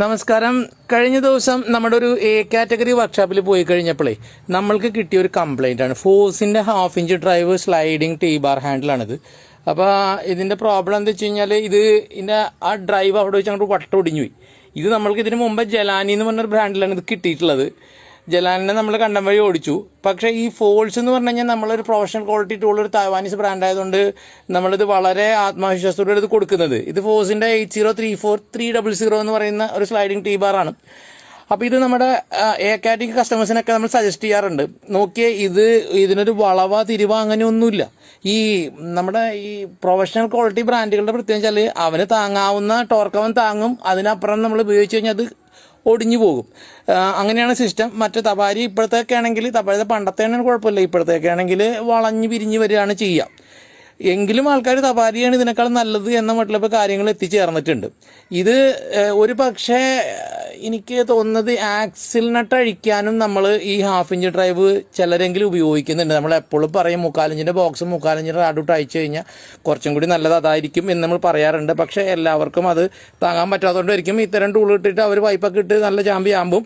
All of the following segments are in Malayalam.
നമസ്കാരം. കഴിഞ്ഞ ദിവസം നമ്മുടെ ഒരു എ കാറ്റഗറി വർക്ക്ഷോപ്പിൽ പോയി കഴിഞ്ഞപ്പോഴേ നമ്മൾക്ക് കിട്ടിയ ഒരു കംപ്ലൈന്റ് ആണ്. ഫോഴ്സിന്റെ 1/2 inch drive sliding T bar ഹാൻഡിലാണിത്. അപ്പോൾ ഇതിന്റെ പ്രോബ്ലം എന്താ വെച്ച് കഴിഞ്ഞാൽ ഇതിന്റെ ആ ഡ്രൈവ് അവിടെ വെച്ച് അങ്ങോട്ട് വട്ടൊടിഞ്ഞു പോയി. ഇത് നമ്മൾക്ക് ഇതിന് മുമ്പ് ജലാനി എന്ന് പറഞ്ഞൊരു ബ്രാൻഡിലാണ് ഇത് കിട്ടിയിട്ടുള്ളത്. ജലാനിനെ നമ്മൾ കണ്ടം വഴി ഓടിച്ചു. പക്ഷേ ഈ ഫോൾസ് എന്ന് പറഞ്ഞു കഴിഞ്ഞാൽ നമ്മളൊരു പ്രൊഫഷണൽ ക്വാളിറ്റി ടൂൾ ഒരു തായ്വാനീസ് ബ്രാൻഡ് ആയതുകൊണ്ട് നമ്മളിത് വളരെ ആത്മവിശ്വാസത്തോടെ ഇത് കൊടുക്കുന്നത്. ഇത് ഫോഴ്സിന്റെ 8034300 എന്ന് പറയുന്ന ഒരു സ്ലൈഡിംഗ് ടീ ബാറാണ്. അപ്പോൾ ഇത് നമ്മുടെ എ കാറ്റഗറി കസ്റ്റമേഴ്സിനൊക്കെ നമ്മൾ സജസ്റ്റ് ചെയ്യാറുണ്ട്. നോക്കിയേ, ഇതിനൊരു വളവ തിരിവ അങ്ങനെയൊന്നുമില്ല. ഈ നമ്മുടെ ഈ പ്രൊഫഷണൽ ക്വാളിറ്റി ബ്രാൻഡുകളുടെ പ്രത്യേകം വെച്ചാൽ അവന് താങ്ങാവുന്ന ടോർക്ക് അവൻ താങ്ങും, അതിനപ്പുറം നമ്മൾ ഉപയോഗിച്ച് കഴിഞ്ഞാൽ അത് ഒടിഞ്ഞു പോകും. അങ്ങനെയാണ് സിസ്റ്റം. മറ്റേ തപാരി ഇപ്പോഴത്തേക്ക് ആണെങ്കിൽ, തപാരി പണ്ടത്തെ ആണെങ്കിൽ കുഴപ്പമില്ല, ഇപ്പോഴത്തേക്ക് ആണെങ്കിൽ വളഞ്ഞ് പിരിഞ്ഞ് വരികയാണ് ചെയ്യുക. എങ്കിലും ആൾക്കാർ തപാരിയാണ് ഇതിനേക്കാൾ നല്ലത് എന്ന മട്ടിലിപ്പോൾ കാര്യങ്ങൾ എത്തിച്ചേർന്നിട്ടുണ്ട്. ഇത് ഒരു പക്ഷേ എനിക്ക് തോന്നുന്നത് ആക്സിൽ നട്ട് അഴിക്കാനും നമ്മൾ ഈ 1/2 ഇഞ്ച് ഡ്രൈവ് ചിലരെങ്കിലും ഉപയോഗിക്കുന്നുണ്ട്. നമ്മൾ എപ്പോഴും പറയും 3/4 ഇഞ്ചിൻ്റെ ബോക്സ് 3/4 ഇഞ്ചിൻ്റെ റാഡൂട്ട് അയച്ചു കഴിഞ്ഞാൽ കുറച്ചും കൂടി നല്ലത് അതായിരിക്കും എന്ന് നമ്മൾ പറയാറുണ്ട്. പക്ഷേ എല്ലാവർക്കും അത് താങ്ങാൻ പറ്റാത്തതുകൊണ്ടായിരിക്കും ഇത്തരം ടൂൾ ഇട്ടിട്ട് അവർ പൈപ്പൊക്കെ ഇട്ട് നല്ല ചാമ്പും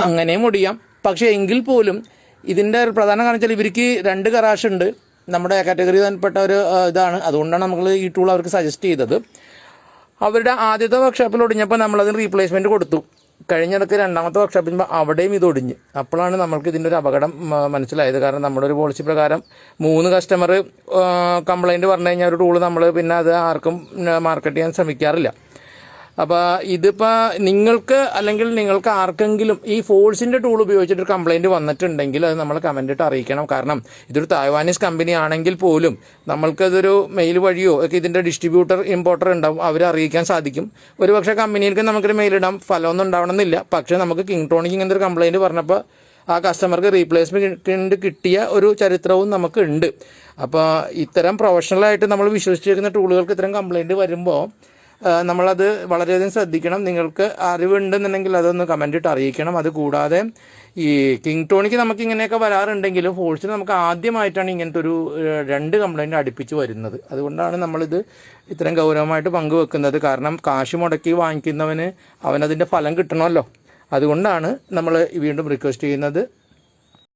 അങ്ങനെയും ഒടിയാം. പക്ഷേ എങ്കിൽ പോലും ഇതിൻ്റെ ഒരു പ്രധാന കാരണം വെച്ചാൽ ഇവർക്ക് 2 ഗറാഷ് ഉണ്ട്. നമ്മുടെ കാറ്റഗറി പെട്ട ഒരു ഇതാണ്. അതുകൊണ്ടാണ് നമ്മൾ ഈ ടൂൾ അവർക്ക് സജസ്റ്റ് ചെയ്തത്. അവരുടെ ആദ്യത്തെ വർക്ക്ഷോപ്പിൽ ഒടിഞ്ഞപ്പോൾ നമ്മളതിന് റീപ്ലേസ്മെൻറ്റ് കൊടുത്തു. കഴിഞ്ഞിടക്ക് 2ാമത്തെ വർക്ക്ഷോപ്പിൽ അവിടെയും ഇത് ഒടിഞ്ഞ്. അപ്പോഴാണ് നമ്മൾക്ക് ഇതിൻ്റെ ഒരു അപകടം മനസ്സിലായത്. കാരണം നമ്മുടെ ഒരു പോളിസി പ്രകാരം 3 കസ്റ്റമർ കംപ്ലൈൻറ്റ് പറഞ്ഞു കഴിഞ്ഞാൽ ഒരു ടൂൾ നമ്മൾ പിന്നെ അത് ആർക്കും മാർക്കറ്റ് ചെയ്യാൻ ശ്രമിക്കാറില്ല. അപ്പോൾ ഇതിപ്പോൾ നിങ്ങൾക്ക് അല്ലെങ്കിൽ നിങ്ങൾക്ക് ആർക്കെങ്കിലും ഈ ഫോഴ്സിൻ്റെ ടൂൾ ഉപയോഗിച്ചിട്ട് കംപ്ലൈൻറ്റ് വന്നിട്ടുണ്ടെങ്കിൽ അത് നമ്മൾ കമൻ്റ് ഇട്ട് അറിയിക്കണം. കാരണം ഇതൊരു തായ്വാനീസ് കമ്പനി ആണെങ്കിൽ പോലും നമ്മൾക്കതൊരു മെയിൽ വഴിയോ ഒക്കെ ഇതിൻ്റെ ഡിസ്ട്രിബ്യൂട്ടർ ഇമ്പോർട്ടർ ഉണ്ടാവും, അവരെ അറിയിക്കാൻ സാധിക്കും. ഒരു പക്ഷേ കമ്പനിയിലേക്ക് നമുക്കൊരു മെയിൽ ഇടാം, ഫലമൊന്നും ഉണ്ടാവണമെന്നില്ല. പക്ഷേ നമുക്ക് കിങ്ടോണിക്ക് ഇങ്ങനത്തെ ഒരു കംപ്ലൈൻറ്റ് പറഞ്ഞപ്പോൾ ആ കസ്റ്റമർക്ക് റീപ്ലേസ്മെൻറ്റ് കിട്ടിയ ഒരു ചരിത്രവും നമുക്ക് ഉണ്ട്. അപ്പോൾ ഇത്തരം പ്രൊഫഷണലായിട്ട് നമ്മൾ വിശ്വസിച്ചിരിക്കുന്ന ടൂളുകൾക്ക് ഇത്തരം കംപ്ലൈൻറ്റ് വരുമ്പോൾ നമ്മളത് വളരെയധികം ശ്രദ്ധിക്കണം. നിങ്ങൾക്ക് അറിവുണ്ടെന്നുണ്ടെങ്കിൽ അതൊന്ന് കമൻ്റ് ഇട്ട് അറിയിക്കണം. അതുകൂടാതെ ഈ കിങ്ടോണിക്ക് നമുക്ക് ഇങ്ങനെയൊക്കെ വരാറുണ്ടെങ്കിലും ഫോഴ്സിന് നമുക്ക് ആദ്യമായിട്ടാണ് ഇങ്ങനത്തെ ഒരു 2 കംപ്ലൈൻറ്റ് അടുപ്പിച്ച് വരുന്നത്. അതുകൊണ്ടാണ് നമ്മളിത് ഇത്രയും ഗൗരവമായിട്ട് പങ്കുവെക്കുന്നത്. കാരണം കാശ് മുടക്കി വാങ്ങിക്കുന്നവന് അവനതിൻ്റെ ഫലം കിട്ടണമല്ലോ. അതുകൊണ്ടാണ് നമ്മൾ വീണ്ടും റിക്വസ്റ്റ് ചെയ്യുന്നത്.